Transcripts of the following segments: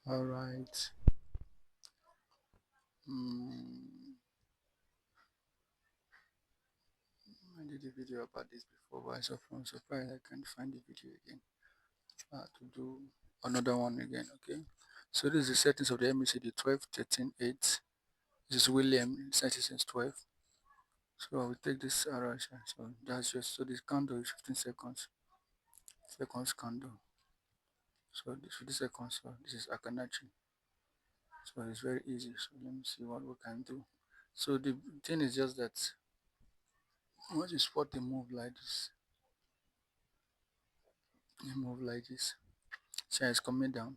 All right. Mm, I did a video about this before, but I'm surprised I can't find the video again. To do another one again, okay? So this is the settings of the MACD 12, 13, 8. This is William, set it since 12. So I will take this RSI. So that's just, so this candle is 15 seconds. Seconds candle. So this 50 seconds, so this is Akanachi. So it's very easy. So let me see what we can do. So the thing is just that once you spot a move like this, a move like this, so it's coming down.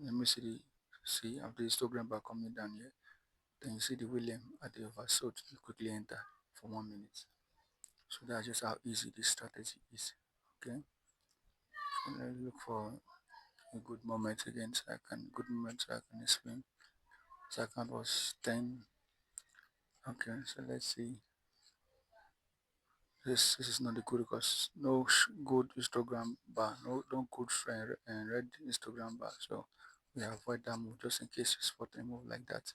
Let me see after the histogram bar coming down here. Then you see the William at the oversold. You quickly enter for 1 minute. So that's just how easy this strategy is. Okay. So let's look for a good moment again. Good moment so I can explain. Second was 10. Okay. So let's see. This is not the good because no good histogram bar, no good friend and red histogram bar. So we avoid that move just in case you spot a move like that.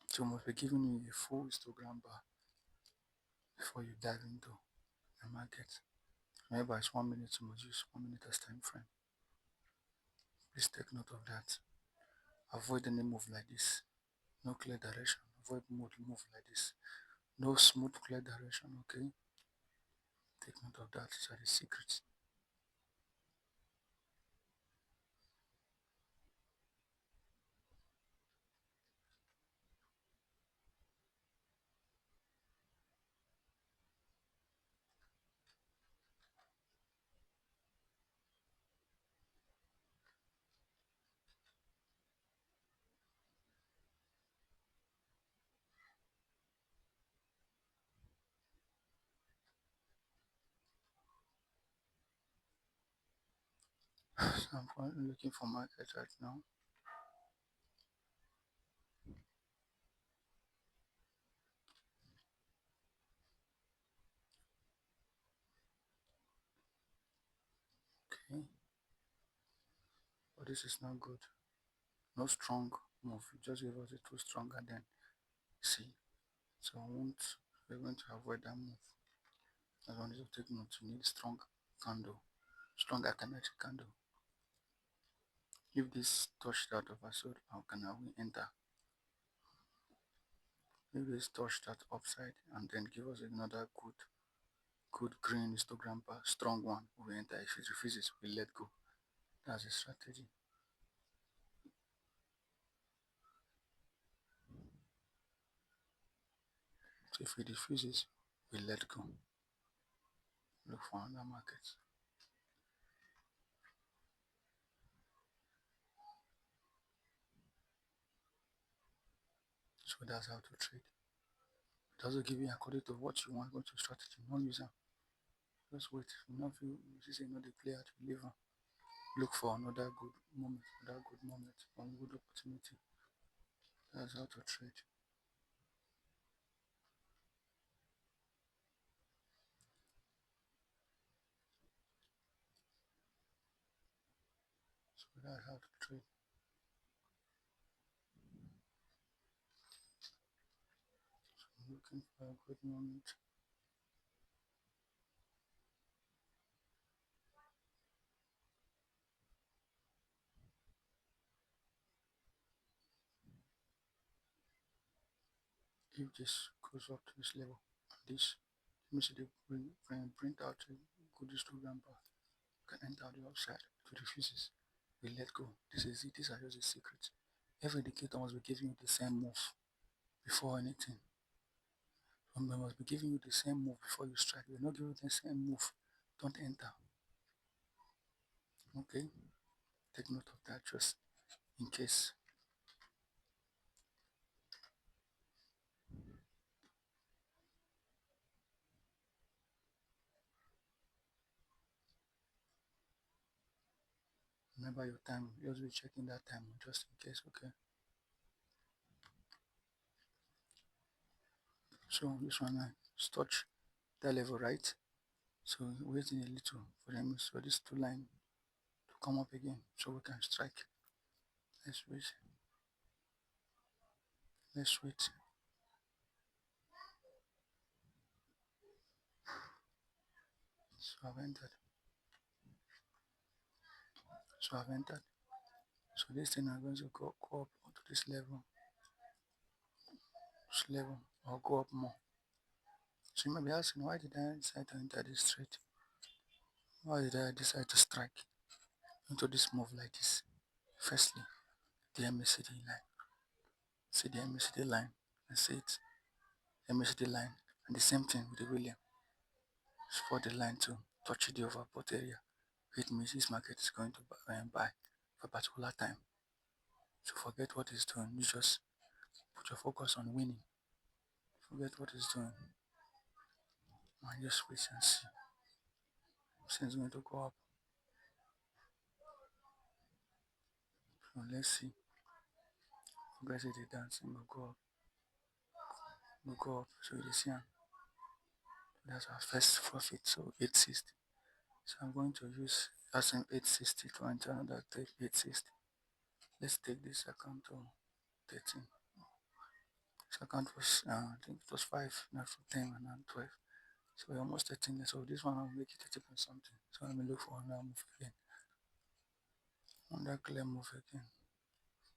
So we must be giving you a full histogram bar before you dive into the market. Remember, it's 1 minute, you must use 1 minute as time frame. Please take note of that. Avoid any move like this. No clear direction. Avoid move like this. No smooth clear direction, okay? Take note of that. These are the secrets. So I'm currently looking for market right now. Okay. But this is not good. No strong move. You just give us a too strong and then see. So we're going to avoid that move. I want you to take note. You need strong candle. Strong kinetic candle. If this touched that oversold, how can we enter? If this touched that upside and then give us another good green histogram bar, strong one, we enter. If it refuses, we let go. That's a strategy. So if it refuses, we let go. Look for another market. So that's how to trade. It doesn't give you according to what you want, go to strategy, no use them. Just wait. Enough you see another player to leave on. Look for another good moment, one good opportunity. That's how to trade. So that's how to trade. So I'm looking for a good moment. If this goes up to this level, and this, let me see the print out a good histogram bar. Can enter the upside. If it refuses, we let go. This is it. These are just the secrets. Every indicator must be giving you the same move before anything. They must be giving you the same move before you strike. They're not giving you the same move. Don't enter. Okay? Take note of that just in case. Remember your time. Just be checking that time just in case. Okay? So this one touch that level, right? So waiting a little for them. So this two line come up again so we can strike. Let's wait. Let's wait. So I've entered. So I've entered. So this thing is going to go up to this level, or go up more. So you might be asking, why did I decide to enter this trade? Why did I decide to strike into this move like this? Firstly, the MACD line. See the MACD line and see it. MACD line, and the same thing with the William. For the line to touch the overbought area, it means this market is going to buy for a particular time. So forget what it's doing. You just put your focus on winning. Forget what it's doing. And just wait and see. See it's going to go up. So let's see. Progressive dancing will go up. Will go up. So you see, that's our first profit. So 860. So I'm going to use that same 860 to enter another 860. Let's take this account to 13. This account was, I think it was 5, not for 10 and then 12. So we're almost 13. So this one I'll make it 30 point something. So let me look for another move again. Another clear move again.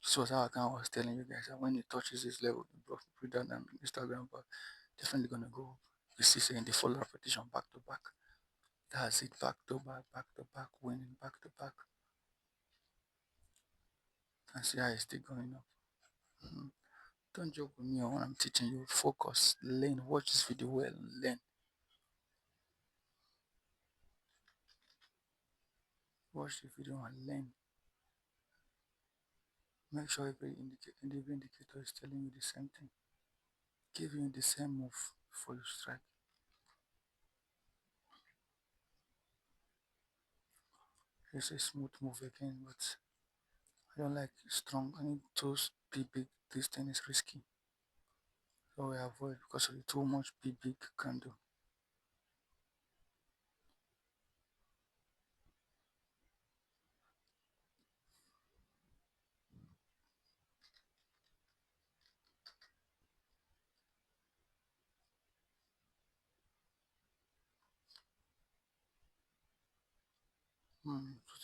This was how I was telling you guys that when it touches this level, the block put that on Instagram, but definitely gonna go up. You see, saying the full repetition back to back. That's it, back to back, winning back to back. And see how it's still going up. Mhm. Don't joke with me when I'm teaching you. Focus, learn, watch this video well, learn. Watch the video and learn. Make sure every indicator is telling you the same thing. Give you the same move before you strike. It's a smooth move again, but I don't like strong. I need to be big. This thing is risky. So I avoid because of the too much big candle.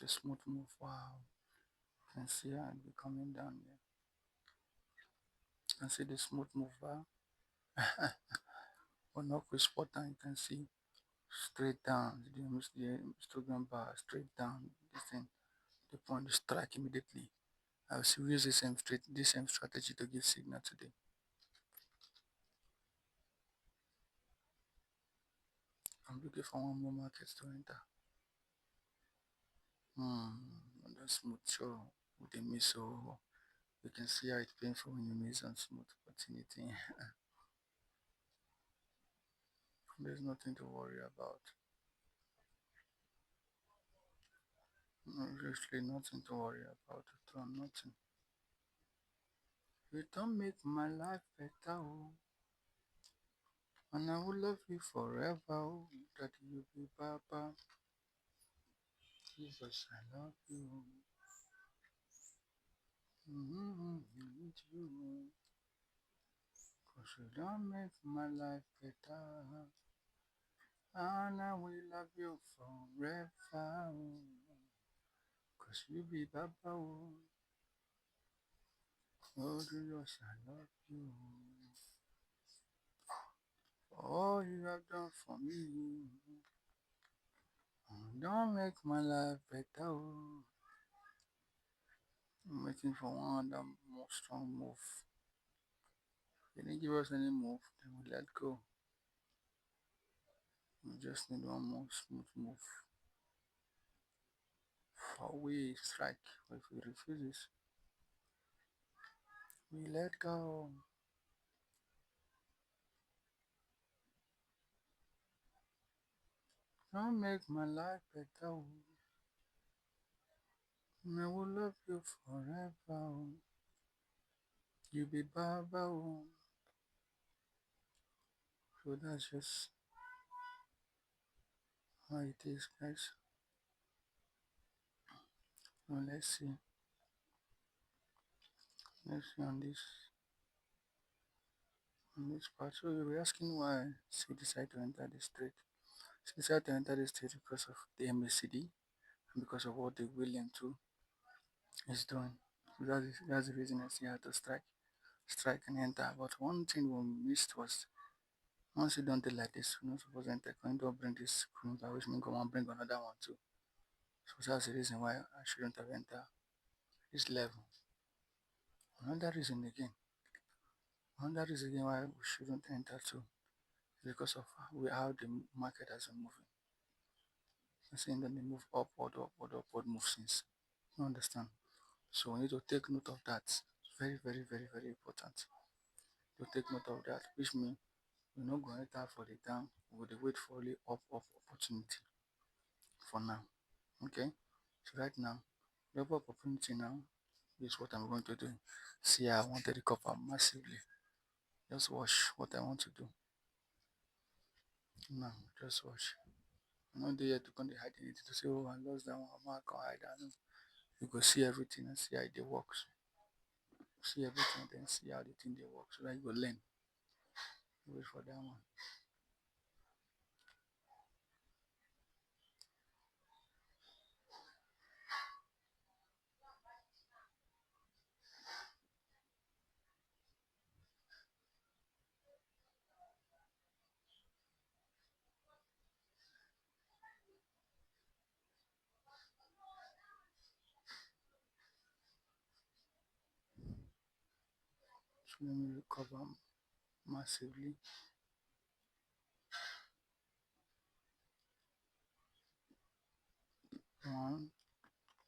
It's a smooth move. Wow. You can see how it be coming down here. You can see the smooth move. Wow. One up with spot and you can see straight down. The Instagram bar straight down. This thing. The point to strike immediately. I will use the same strategy to give signal today. I'm looking for one more market to enter. On the smooth show with the miss, so you can see how it's painful when you miss on smooth opportunity. There's nothing to worry about. There's really nothing to worry about at all. Nothing. You don't make my life better, oh, and I will love you forever, oh, that you be Baba. Jesus, I love you. I need you. Cause you don't make my life better. And I will love you forever. Cause you be Baba. Oh, Jesus, I love you. For all you have done for me. Don't make my life better. Oh. I'm waiting for one other more strong move. They didn't give us any move, then we let go. We just need one more smooth move. For we strike. But if we refuse this, we let go. Don't make my life better. Oh. And I will love you forever. Oh. You be Baba. Oh. So that's just how it is, guys. So let's see on this part. So you'll be asking why she decided to enter this trade. She decided to enter this trade because of the MACD and because of what the William too is doing. So that's the reason I see her to strike and enter. But one thing we missed was once you don't do like this, you're not supposed to enter. Can you bring this Kunga, which means go and bring another one too. So that's the reason why I shouldn't have entered this level. Another reason again, why we shouldn't enter too is because of how the market has been moving. You're seeing that they move upward move since. You understand? So we need to take note of that. Very, very, very, very important to take note of that, which means we're not going to enter for the down, we'll wait for the up opportunity for now. Okay? So right now, the up opportunity now is what I'm going to do. See, I want to recover massively. Just watch what I want to do. Now, just watch. I'm not there to come to hide anything to say, oh, I lost that one, I'm not going to hide that. No. You go see everything and see how it works. See everything, then see how the thing they work. So that you go learn. Wait for that one. So let me recover massively. 1,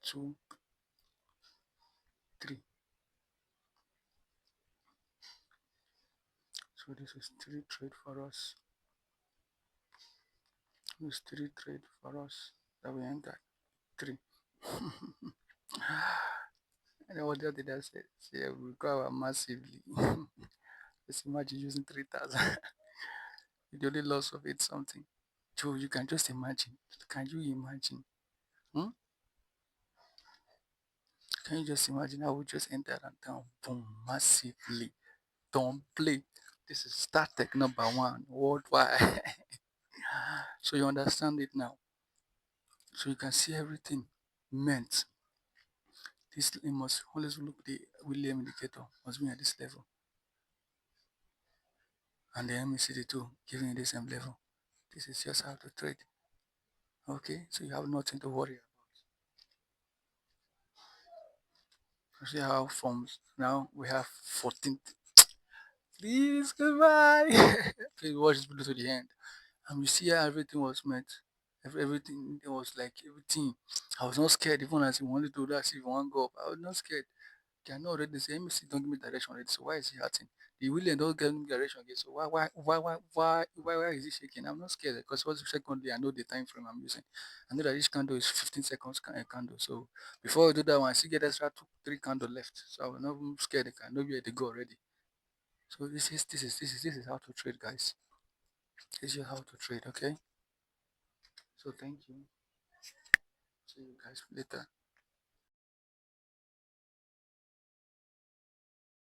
2, 3. So this is 3 trade for us. This 3 trade for us that we entered. 3. And what did I say? Say we recover massively. Just imagine using 3,000. The only loss of it something. Joe, you can just imagine. Can you imagine? Hmm? Can you just imagine? I would just enter and down, boom, massively. Don't play. This is StarTech number 1 worldwide. So you understand it now. So you can see everything meant. This you must always look the William indicator must be at this level. And the MACD too, giving you the same level. This is just how to trade. Okay, so you have nothing to worry about. You see how from now we have 14th. Please goodbye. Please watch this video to the end. And you see how everything was met. Everything it was like everything. I was not scared even as he wanted to do that. If you want to go up, I was not scared. Okay, I know already the MSC don't give me direction already. So why is he hurting? The William don't give me direction again. So why is he shaking? I'm not scared because what's the secondly I know the time frame I'm using. I know that each candle is 15 seconds candle. So before I do that one, I still get extra 3 candle left. So I will not even scared. I know where to go already. So this is how to trade, guys. This is how to trade, okay? So thank you. See you guys later.